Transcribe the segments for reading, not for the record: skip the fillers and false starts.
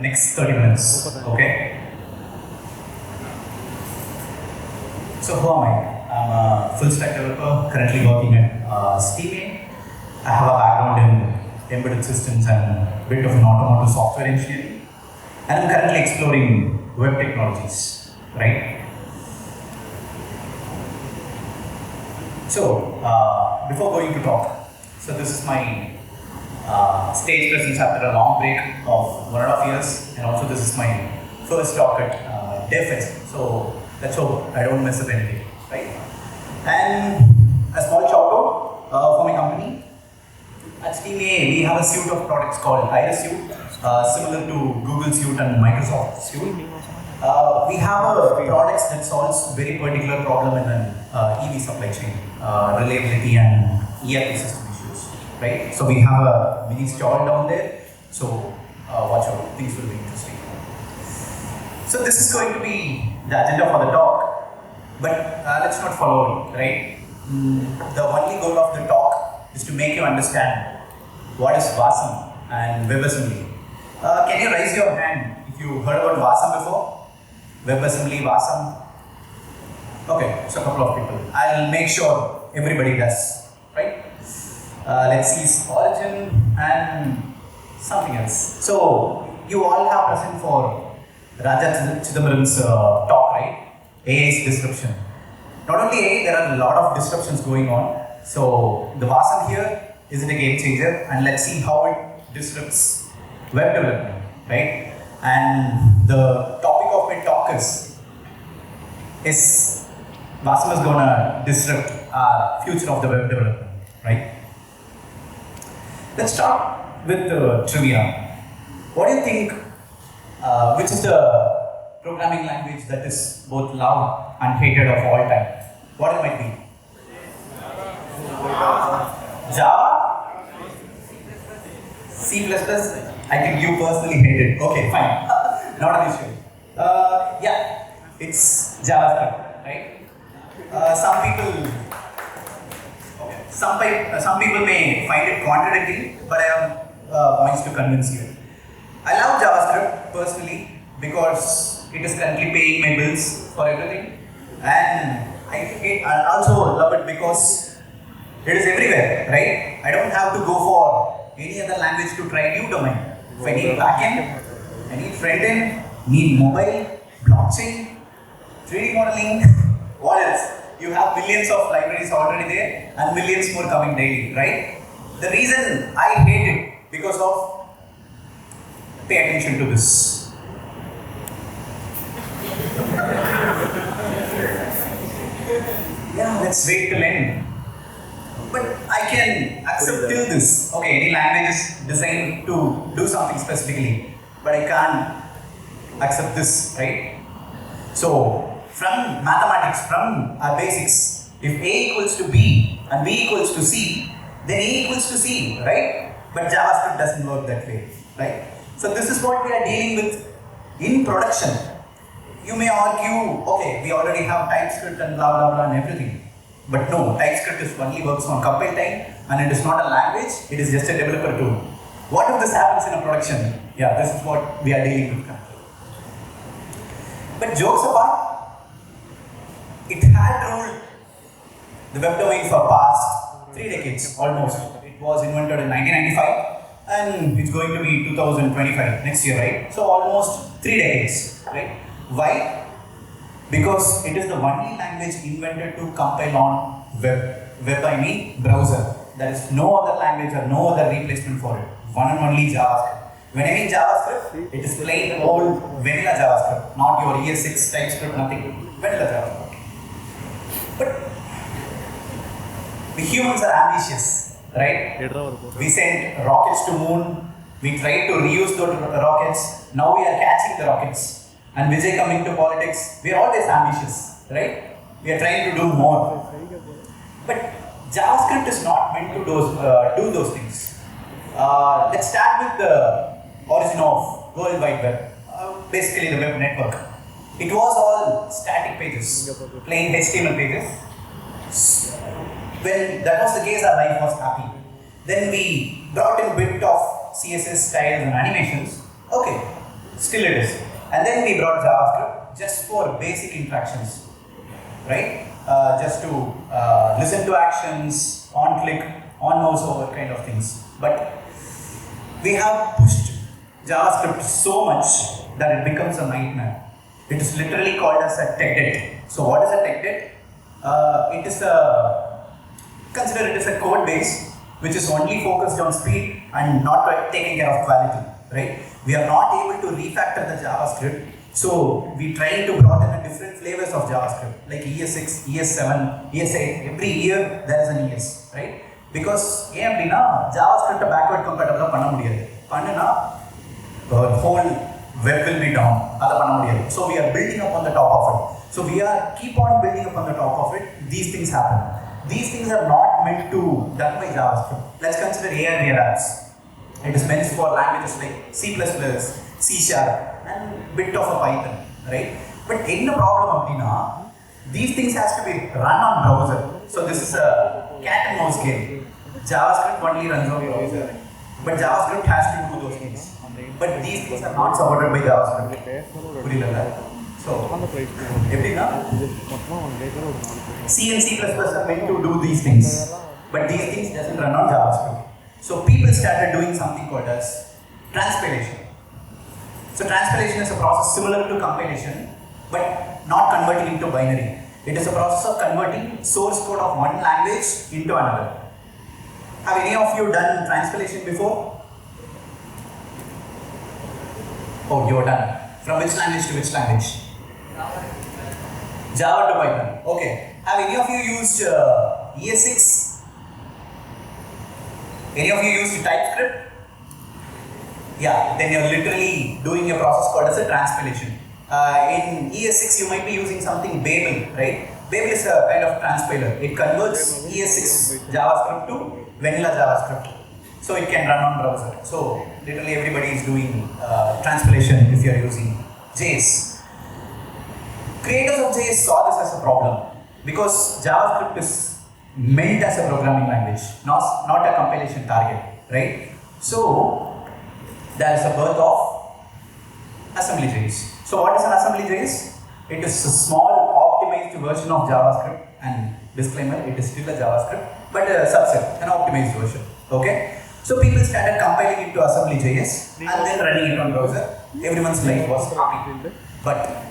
next 30 minutes, okay? So who am I? I'm a full stack developer, currently working at Steam. I have a background in embedded systems and a bit of an automotive software engineering. And I'm currently exploring web technologies, right? So, before going to talk, so this is my stage presence after a long break of 1.5 years, and also this is my first talk at DevFest. So let's hope I don't mess up anything, right? And a small shout out for my company. At Steam we have a suite of products called Iris Suite, similar to Google Suite and Microsoft Suite. We have a product that solves very particular problem in an EV supply chain, reliability and ERP system issues, right? So we have a mini stall down there, so watch out, things will be interesting. So this is going to be the agenda for the talk, but let's not follow it, right? The only goal of the talk is to make you understand what is WASM and WebAssembly. Can you raise your hand if you heard about WASM before? WebAssembly, WASM. Okay, so a couple of people. I'll make sure everybody does, right? Let's see origin and something else. So you all have present for Raja Chidambaram's talk, right? AI's disruption. Not only AI, there are a lot of disruptions going on. So the WASM here isn't a game changer, and let's see how it disrupts web development, right? And the topic of my talk is WASM is going to disrupt our future of the web development, right? Let's start with the trivia. What do you think, which is the programming language that is both loved and hated of all time? What it might be? Java? C++? I think you personally hate it. Okay, fine. Not an issue. Yeah, it's JavaScript, right? Some people may find it contradictory, but I have points to convince you. I love JavaScript personally because it is currently paying my bills for everything, and I also love it because it is everywhere, right? I don't have to go for any other language to try new domain. If I need backend, I need frontend, need mobile, blockchain, 3D modeling, what else? You have millions of libraries already there and millions more coming daily, right? The reason I hate it because of, pay attention to this. Yeah, let's wait till end. But I can accept till this. Okay, any language is designed to do something specifically, but I can't accept this, right? So, from mathematics, from our basics, if A equals to B and B equals to C, then A equals to C, right? But JavaScript doesn't work that way, right? So this is what we are dealing with in production. You may argue, okay, we already have TypeScript and blah blah blah and everything. But no, TypeScript only works on compile time and it is not a language, it is just a developer tool. What if this happens in a production? Yeah, this is what we are dealing with. But jokes apart, it had ruled the web domain for past 3 decades almost. It was invented in 1995 and it's going to be 2025 next year, right? So almost 3 decades, right? Why? Because it is the only language invented to compile on web. Web I mean browser. There is no other language or no other replacement for it. One and only JavaScript. When I mean JavaScript, it is plain old vanilla JavaScript, not your ES6 TypeScript, nothing. Vanilla JavaScript. But we humans are ambitious, right? We sent rockets to moon. We tried to reuse those rockets. Now we are catching the rockets. And Vijay coming to politics, we are always ambitious, right? We are trying to do more. But JavaScript is not meant to do those things. Let's start with the origin of World Wide Web, basically the web network. It was all static pages, plain HTML pages. When that was the case, our life was happy. Then we brought in a bit of CSS styles and animations. Okay, Still it is. And then we brought JavaScript just for basic interactions, right? Just to listen to actions, on click, on mouse over kind of things. But we have pushed JavaScript so much that it becomes a nightmare. It is literally called as a tech debt. So what is a tech debt? Consider it as a code base which is only focused on speed and not taking care of quality, right? We are not able to refactor the JavaScript, so we try to brought in a different flavors of JavaScript, like ES6, ES7, ES8. Every year there is an ES, right? Because JavaScript backward compatible panna mudiyadhu. Pannuna the whole web will be down. So we are building up on the top of it. So we are keep on building up on the top of it. These things happen. These things are not meant to done by JavaScript. Let's consider AI apps. It is meant for languages like C++, C#, and bit of a Python, right? But in the problem, these things has to be run on browser. So this is a cat and mouse game. JavaScript only runs on browser, but JavaScript has to do those things. But these things are not supported by JavaScript. So, C and C++ are meant to do these things, but these things doesn't run on JavaScript. So people started doing something called as transpilation. So transpilation is a process similar to compilation, but not converting into binary. It is a process of converting source code of one language into another. Have any of you done transpilation before? Oh, you are done. From which language to which language? Java to Python. Okay. Have any of you used ES6? Any of you used TypeScript? Yeah, then you're literally doing a process called as a transpilation. In ES6, you might be using something Babel, right? Babel is a kind of transpiler. It converts ES6 JavaScript to vanilla JavaScript. So it can run on browser. So literally everybody is doing transpilation if you are using JS. Creators of JS saw this as a problem because JavaScript is meant as a programming language, not a compilation target, right? So there is a birth of assembly.js. So what is an assembly.js? It is a small optimized version of JavaScript, and disclaimer, it is still a JavaScript, but a subset, an optimized version, okay? So people started compiling it to assembly.js and then running it on browser. Everyone's life was happy. But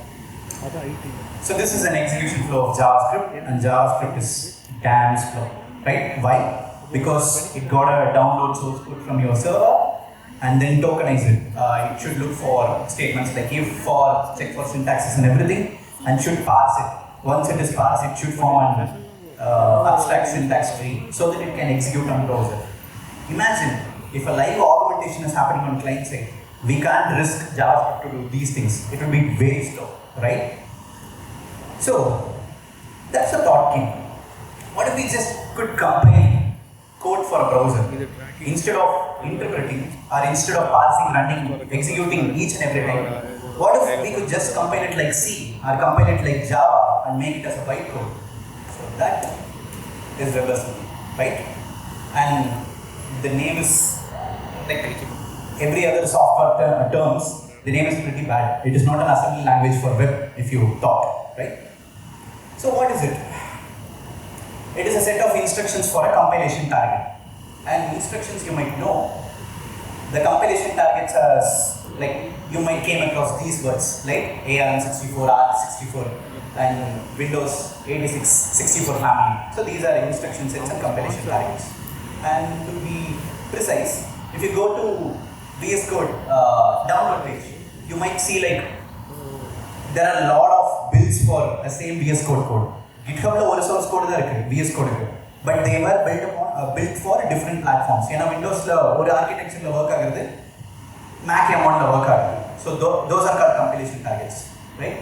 so this is an execution flow of JavaScript, and JavaScript is damn slow, right? Why? Because it got a download source code from your server and then tokenize it. It should look for statements like if, for, check for syntaxes and everything, and should parse it. Once it is parsed, it should form an abstract syntax tree so that it can execute on browser. Imagine if a live augmentation is happening on client side, we can't risk JavaScript to do these things. It will be very slow, right? So that's a thought came. What if we just could compile code for a browser instead of interpreting or instead of parsing, running, executing each and every time? What if we could just compile it like C or compile it like Java and make it as a bytecode? So that is WebAssembly, right? And the name is like every other software terms. The name is pretty bad. It is not an assembly language for web, if you thought, right? So what is it? It is a set of instructions for a compilation target. And instructions you might know, the compilation targets are like, you might came across these words like ARM64, ARC64, and Windows 86, 64 family. So these are instruction sets and compilation targets. And to be precise, if you go to VS Code download page, you might see like there are a lot of builds for the same VS Code code. GitHub la one source code da irukku, VS Code irukku. But they were built for different platforms. Ena Windows la one architecture la work agudhu, Mac M1 la work agudhu. So those are called compilation targets, right?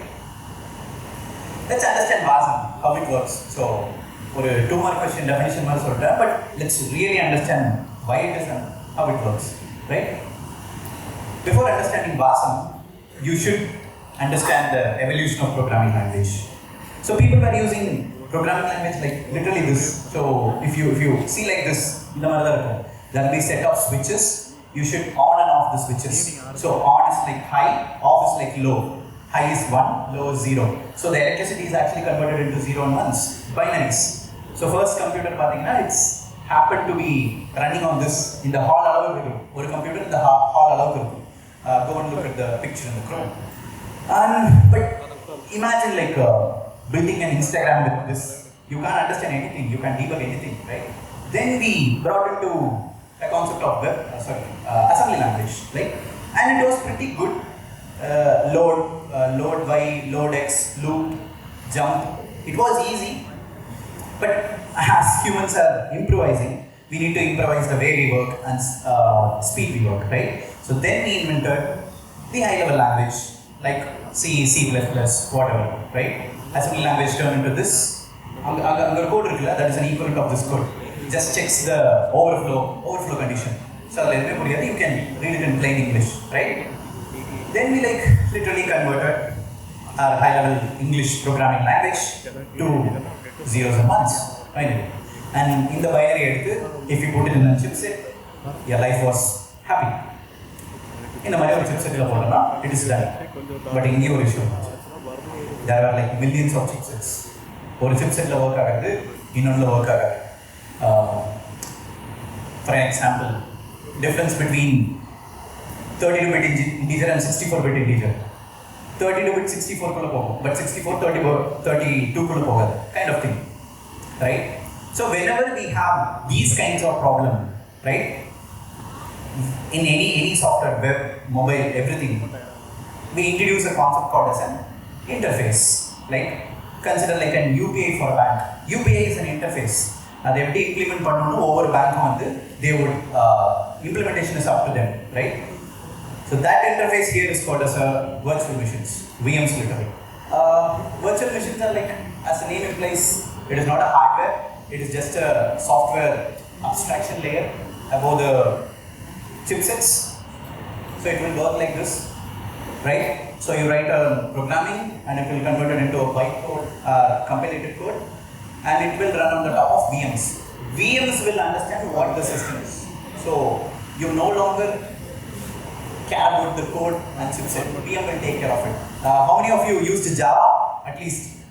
Let's understand WASM, how it works. So ஒரு 2 mark question definition மாதிரி சொல்றேன், but let's really understand why it is and how it works, right? Before understanding WASM, you should understand the evolution of programming language. So people were using programming language like literally this. So if you see like this, there will be set of switches you should on and off the switches. So on is like high, off is like low. High is 1, low is 0. So the electricity is actually converted into 0 and 1s, binaries. So first computer it's happened to be running on this in the hall allow or a computer in the hall allow. Go and look at the picture in the Chrome. But imagine like building an Instagram with this. You can't understand anything, you can't debug anything, right? Then we brought into a concept of assembly language, like, and it was pretty good. Load Y, load X, loop, jump. It was easy, but as humans are improvising, we need to improvise the way we work and speed we work, right? So then we invented the high-level language like C, C++, whatever, right? Assembly language turned into this. Code that is an equivalent of this code. It just checks the overflow condition. So you can read it in plain English, right? Then we literally converted our high-level English programming language to zeros and ones, right? And in the binary, if you put it in a chipset, your life was happy. In the binary chipset, it is done. But in your issue, there are millions of chipsets. One chipset work agadu, innonnu work agadu. For example, difference between 32-bit integer and 64-bit integer. 32-bit 64 kulla pogum, but 64 32 kulla pogadu, kind of thing, right? So whenever we have these kinds of problem, right, in any software, web, mobile, everything, we introduce a concept called as an interface. Like consider like an UPI for a bank. UPI is an interface. They would implement over bank they would implementation is up to them, right? So that interface here is called as a virtual machines, VMs literally. Virtual machines are as the name implies, it is not a hardware, it is just a software abstraction layer above the chipsets. So it will work like this, right? So you write a programming and it will convert it into a bytecode, compilated code, and it will run on the top of VMs. VMs will understand what the system is. So you no longer care about the code and chipset. VM will take care of it. How many of you used Java? At least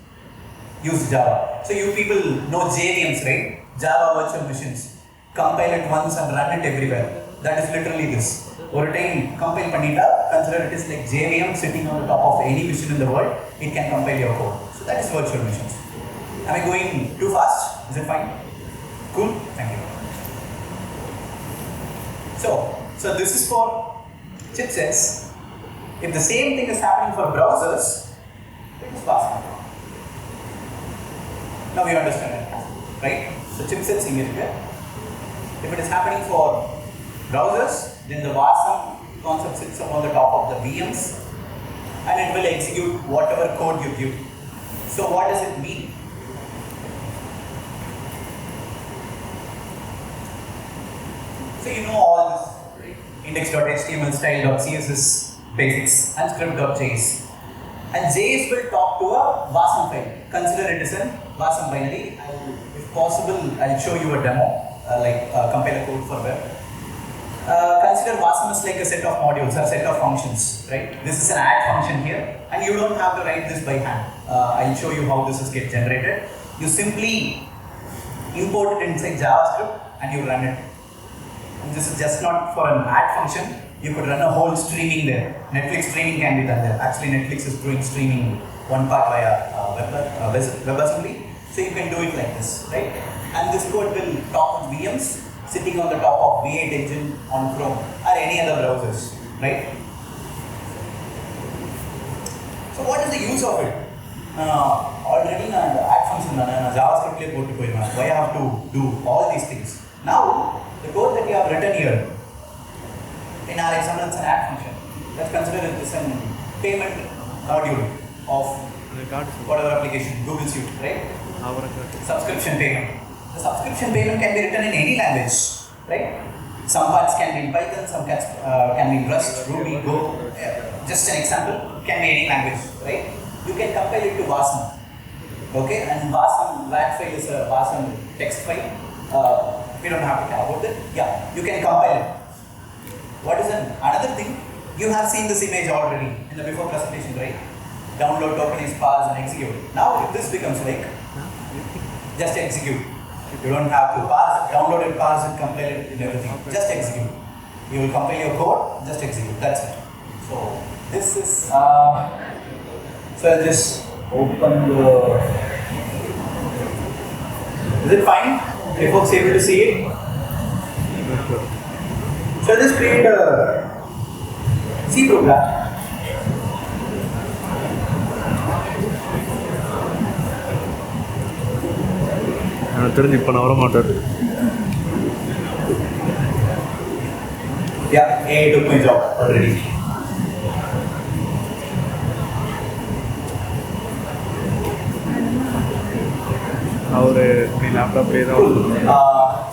used Java. So you people know JVMs, right? Java virtual machines. Compile it once and run it everywhere. That is literally this. Over time, compile panita, consider it is like JVM sitting on the top of any machine in the world. It can compile your code. So that is virtual machines. Am I going too fast? Is it fine? Cool? Thank you. So this is for chipsets. If the same thing is happening for browsers, it is WASM. Now you understand it, right? So chipsets in here. If it is happening for browsers, then the WASM concept sits upon the top of the VMs and it will execute whatever code you give. So what does it mean? So you know all this, right? Index.html, style.css, basics, and script.js. And JS will talk to a WASM file. Consider it as a WASM binary. If possible, I'll show you a demo, compile a code for web. Consider WASM as like a set of modules or set of functions, right? This is an add function here, and you don't have to write this by hand. I'll show you how this is get generated. You simply import it inside JavaScript and you run it. And this is just not for an add function. You could run a whole streaming there. Netflix streaming can be done there. Actually, Netflix is doing streaming one part via WebAssembly. So you can do it like this, right? And this code will talk with VMs sitting on the top of V8 engine on Chrome or any other browsers, right? So what is the use of it? Already in add function, JavaScript, why I have to do all these things? Now, the code that you have written here, in our example, it's an add function. Let's consider it as a payment module of whatever application, Google Suite, right? Subscription payment. The subscription payment can be written in any language, right? Some parts can be in Python, some can be in Rust, Ruby, Go. Just an example, can be any language, right? You can compile it to WASM, okay? And WASM WAT file is a WASM text file. We don't have to care about it. Yeah, you can compile it. What is another thing? You have seen this image already in the before presentation, right? Download, tokenize, parse, and execute. Now, if this becomes like, just execute. You don't have to parse, download it, parse it, compile it, and everything. Just execute. You will compile your code, just execute. That's it. So, this is, so I'll just open the, is it fine? Are folks able to see it? So I'll just create a C program. Yeah, AI took my job already.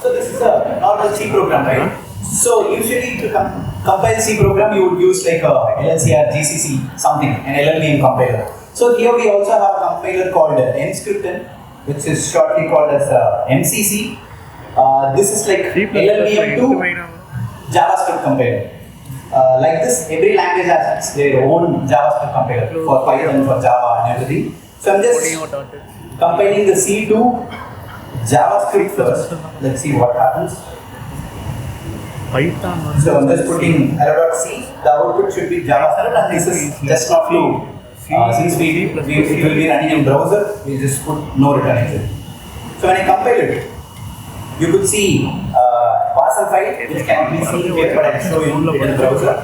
So this is a normal C program, right? So usually to compile C program, you would use like a LLC or GCC something, an LLVM compiler. So here we also have a compiler called Nscripten, which is shortly called as MCC. This is like LLVM to JavaScript compiler. Like this, every language has their own JavaScript compiler for Python, for Java, and everything. So I'm just compiling the C to JavaScript first. Let's see what happens. So I'm just putting hello.c. The output should be JavaScript, and this is just not to. Since it will be running in browser, we just put no return exit. So when I compile it, you could see WASM file, which can be seen here, but I'll show you in the browser,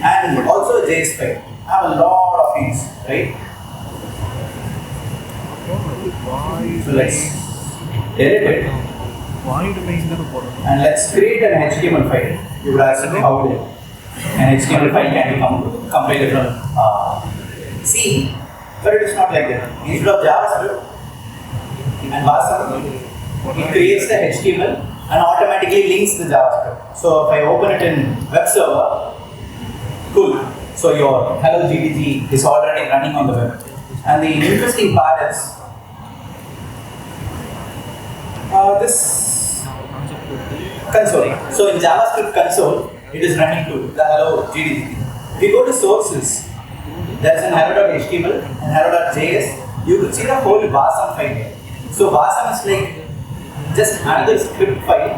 and also a JS file. I have a lot of these, right? So let's edit it, and let's create an HTML file. You would ask me how an HTML file can be compiled from C, but it is not like that. Instead of JavaScript and WASM, it creates the HTML and automatically links the JavaScript. So if I open it in web server, cool. So your hello GDG is already running on the web. And the interesting part is this console. So in JavaScript console, it is running to the hello GDG. If you go to sources, there is an hello.html and hello.js. You could see the whole WASM file here. So WASM is like just another script file,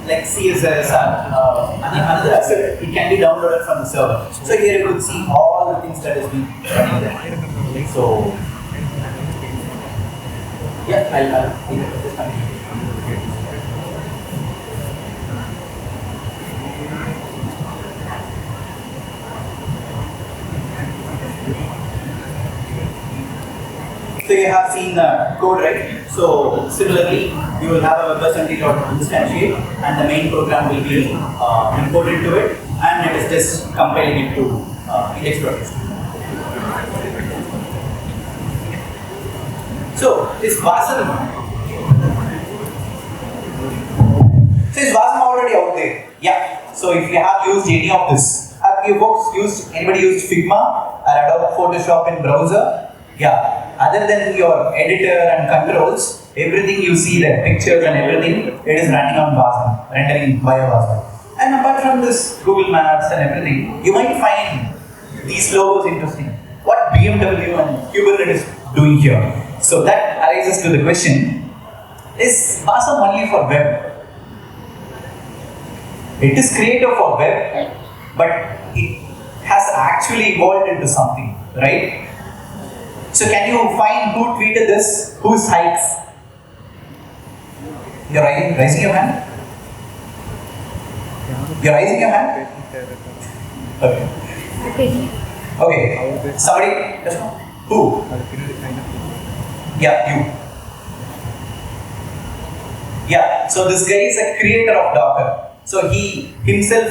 like CSS or another asset. It can be downloaded from the server. So here you could see all the things that is being running there. So yeah, I'll just continue. So you have seen the code, right? So similarly, you will have a WebAssembly.instantiate, and the main program will be imported to it, and it is just compiling it to index.html. So is WASM already out there? Yeah. So if you have used any of this, have you folks anybody used Figma or Adobe Photoshop in browser? Yeah. Other than your editor and controls, everything you see, the pictures and everything, it is running on WASM, rendering via WASM. And apart from this Google Maps and everything, you might find these logos interesting. What BMW and Kubernetes doing here? So that arises to the question, is WASM only for web? It is created for web, but it has actually evolved into something, right? So can you find who tweeted this? Whose hikes? You're raising your hand? You're raising your hand? Okay. Okay. Somebody? Who? Yeah, you. Yeah, so this guy is a creator of Docker. So he himself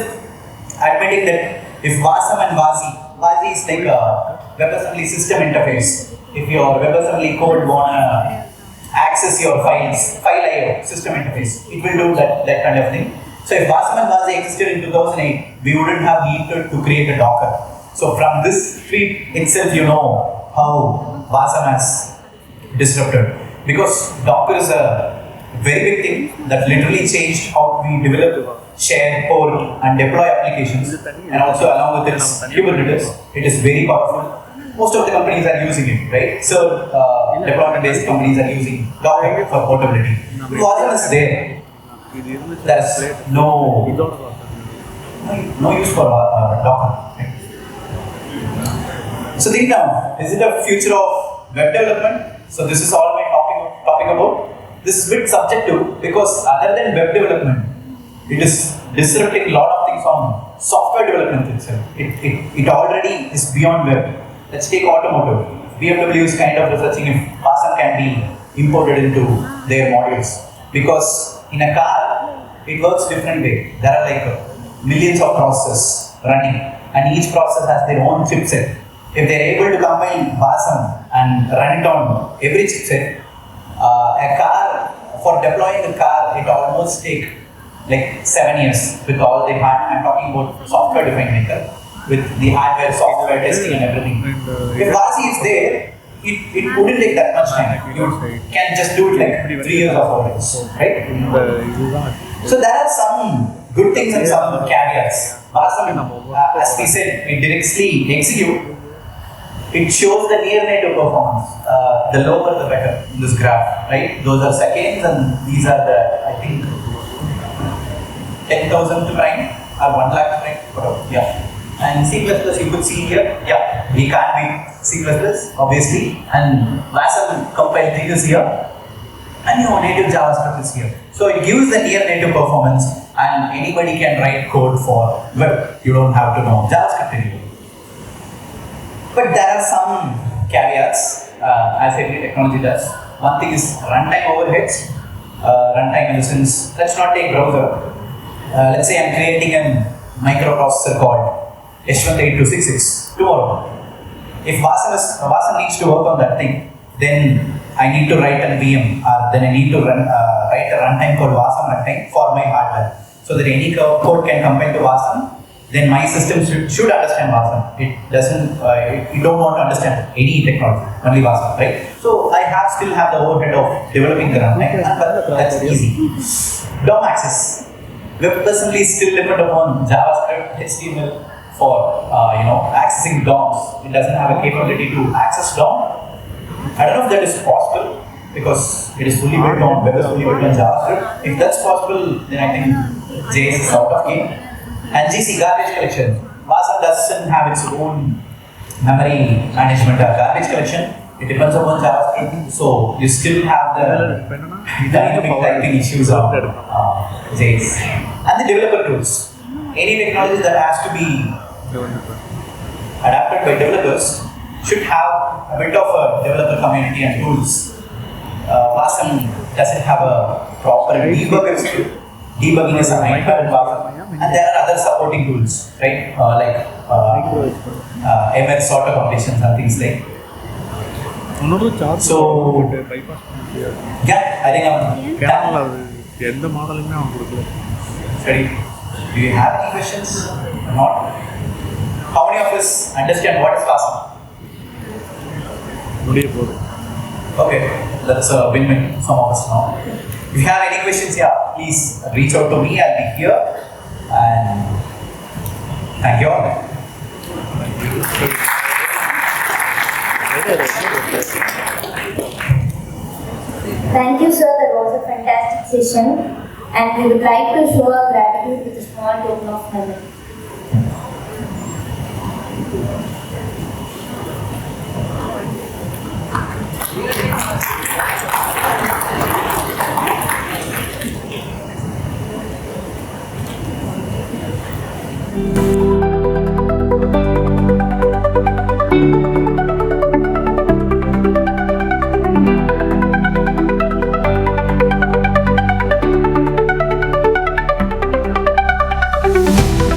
admitting that if WASM and WASI is like a WebAssembly system interface. If your WebAssembly code wanna access your files, file IO system interface, it will do that kind of thing. So if WASM and WASI existed in 2008, we wouldn't have needed to create a Docker. So from this tweet itself, you know how WASM has disrupted. Because Docker is a very big thing that literally changed how we develop share, port, and deploy applications, and also along with its Kubernetes, it is very powerful. Most of the companies are using it, right? So, deployment-based companies are using Docker for portability. WASM is there. There's no use for Docker. Right? So think now, is it a future of web development? So this is all my topic about. This is a bit subjective because other than web development, it is disrupting a lot of things on software development itself. It already is beyond web. Let's take automotive. BMW is kind of researching if WASM can be imported into their modules. Because in a car, it works different way. There are like millions of processes running and each process has their own chipset. If they're able to combine WASM and run it on every chipset, a car, for deploying a car, it almost takes like 7 years with all the I'm talking about software defined vehicle, with the hardware, software testing and everything. If WASM is there, it wouldn't take that much time. You can just do it like 3 years or 4 years, right? So there are some good things and some caveats. WASM, as we said, we directly execute. It shows the near native performance. The lower the better in this graph, right? Those are seconds and these are the, I think, 10,000 to prime or 1 lakh to prime, whatever. Yeah. And C++ you could see here, yeah, we can't beat C++ obviously, and WASM compile thing is here, and your native JavaScript is here. So it gives the near native performance, and anybody can write code for web. You don't have to know JavaScript anymore. But there are some caveats, as every technology does. One thing is runtime overheads. Runtime in the sense, let's not take browser. Let's say I'm creating a microprocessor called Yeswanth 8266 tomorrow. If WASM needs to work on that thing, then I need to write a VM, then I need to write a runtime called WASM runtime for my hardware. So that any code can compile to WASM, then my system should understand WASM. It doesn't, you don't want to understand any technology, only WASM, right? So I still have the overhead of developing the runtime, but that's easy. DOM access. WebAssembly is still dependent upon JavaScript, HTML for accessing DOMs. It doesn't have a capability to access DOM. I don't know if that is possible because it is fully built on web is fully built on JavaScript. If that's possible, then I think JS is out of game. And GC, garbage collection. WASM doesn't have its own memory management or garbage collection. It depends upon JavaScript, so you still have the dynamic typing issues of JS. And the developer tools. Any technology that has to be adapted by developers should have a bit of a developer community and tools. WASM doesn't have a proper debugger skill. Debugging is a nightmare in WASM. And there are other supporting tools, right? Like ML sort of completions and things like. So, yeah, I think I'm done. Ready? Do you have any questions or not? How many of us understand what is WASM? Okay, that's a win-win. Some of us know. If you have any questions, yeah, please reach out to me. I'll be here. And thank you all. Thank you, sir. That was a fantastic session, and we would like to show our gratitude with a small token of memory.